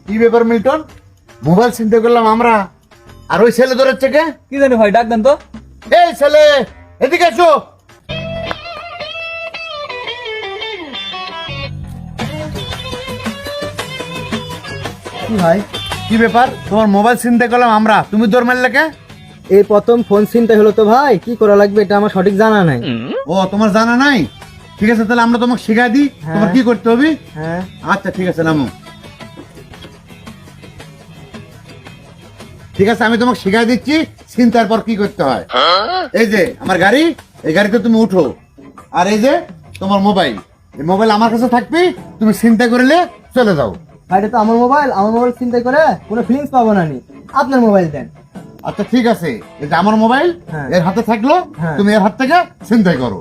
কি ব্যাপার Milton, mobile চিন্তা করলাম আমরা, আর ওই ছেলে ধরেছে কে? কি জানি ভাই, ডাক দেন তো। এই ছেলে, এদিকে এসো। কি ভাই? কি ব্যাপার, তোমার মোবাইল চিন্তা করলাম আমরা, তুমি দৌড় মারলে কে? এই প্রথম ফোন ছিনতাই হলো তো ভাই, কি করা লাগবে এটা আমার সঠিক জানা নাই। ও, তোমার জানা নাই? ঠিক আছে, তাহলে আমরা তোমাকে শিখাই দিই তোমার কি করতে হবে। হ্যাঁ, আচ্ছা ঠিক আছে, নামো। ঠিক আছে, আমি তোমাকে শিখাই দিচ্ছি চিন্তার পর কি করতে হয়। এই যে আমার গাড়ি, এই গাড়িতে তুমি উঠো, আর এই যে তোমার মোবাইল, এই মোবাইল আমার কাছে থাকবে, তুমি চিন্তা করলে চলে যাও। ভাই এটা তো আমার মোবাইল, আমার মোবাইল চিন্তাই করে কোনো ফিলিংস পাবো না নি। আপনার মোবাইল দেন। আচ্ছা ঠিক আছে, এই যে আমার মোবাইল হ্যাঁ। এর হাতে থাকলো, হ্যাঁ। তুমি এর হাত থেকে চিন্তাই করো।